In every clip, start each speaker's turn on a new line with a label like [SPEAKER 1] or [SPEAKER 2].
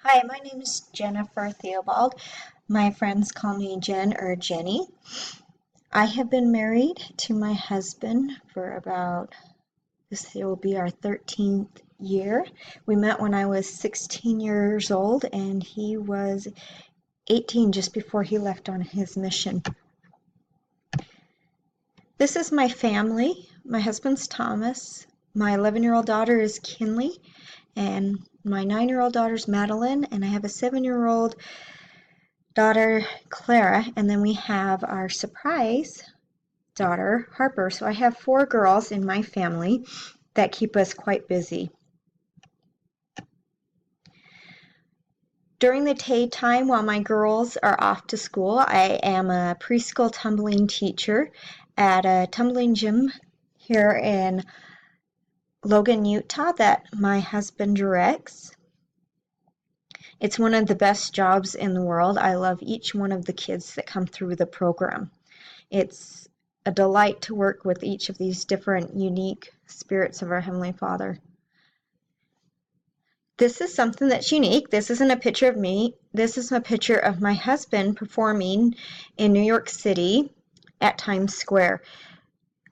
[SPEAKER 1] Hi, my name is Jennifer Theobald. My friends call me Jen or Jenny. I have been married to my husband for this will be our 13th year. We met when I was 16 years old and he was 18 just before he left on his mission. This is my family. My husband's Thomas. My 11-year-old daughter is Kinley, and my 9-year-old daughter's Madeline, and I have a 7-year-old daughter Clara, and then we have our surprise daughter Harper. So I have 4 girls in my family that keep us quite busy. During the daytime while my girls are off to school, I am a preschool tumbling teacher at a tumbling gym here in Logan, Utah that my husband directs. It's one of the best jobs in the world. I love each one of the kids that come through the program. It's a delight to work with each of these different unique spirits of our Heavenly Father. This is something that's unique. This isn't a picture of me. This is a picture of my husband performing in New York City at Times Square.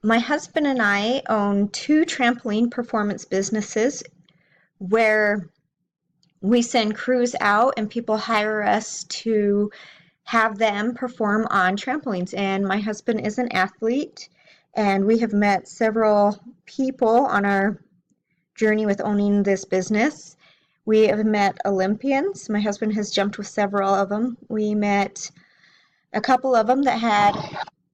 [SPEAKER 1] My husband and I own 2 trampoline performance businesses where we send crews out and people hire us to have them perform on trampolines. And my husband is an athlete, and we have met several people on our journey with owning this business. We have met Olympians. My husband has jumped with several of them. We met a couple of them that had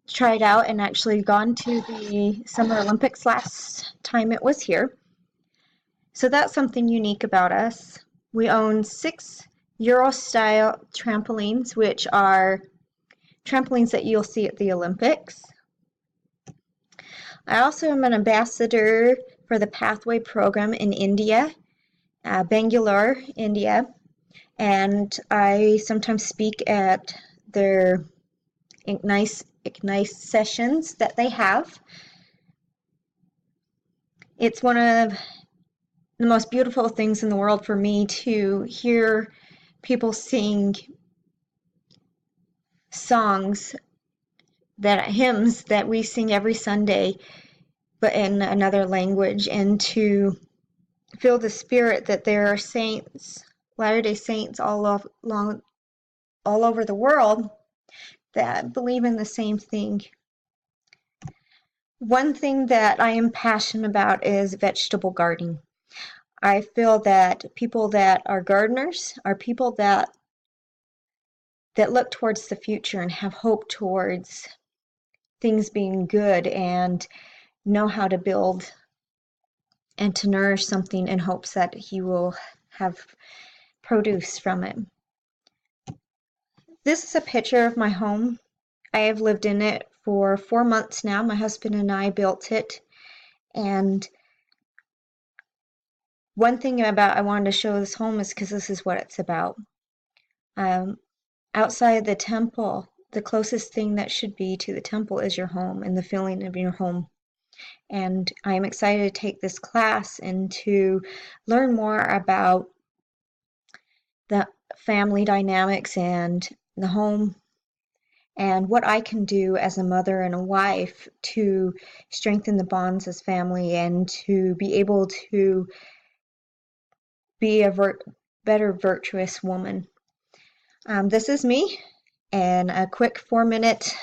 [SPEAKER 1] tried out and actually gone to the Summer Olympics last time it was here. So that's something unique about us. We own 6 Euro-style trampolines, which are trampolines that you'll see at the Olympics. I also am an ambassador for the Pathway program in India, Bangalore, India, and I sometimes speak at their Ignite sessions that they have. It's one of the most beautiful things in the world for me to hear people sing songs, hymns that we sing every Sunday, but in another language, and to feel the spirit that there are saints, Latter-day Saints all over the world that believe in the same thing. One thing that I am passionate about is vegetable gardening. I feel that people that are gardeners are people that look towards the future and have hope towards things being good and know how to build and to nourish something in hopes that he will have produce from it. This is a picture of my home. I have lived in it for 4 months now. My husband and I built it, and one thing about I wanted to show this home is because this is what it's about. Outside the temple, the closest thing that should be to the temple is your home and the feeling of your home. And I'm excited to take this class and to learn more about the family dynamics and the home and what I can do as a mother and a wife to strengthen the bonds as family and to be able to be a better virtuous woman. This is me in a quick 4-minute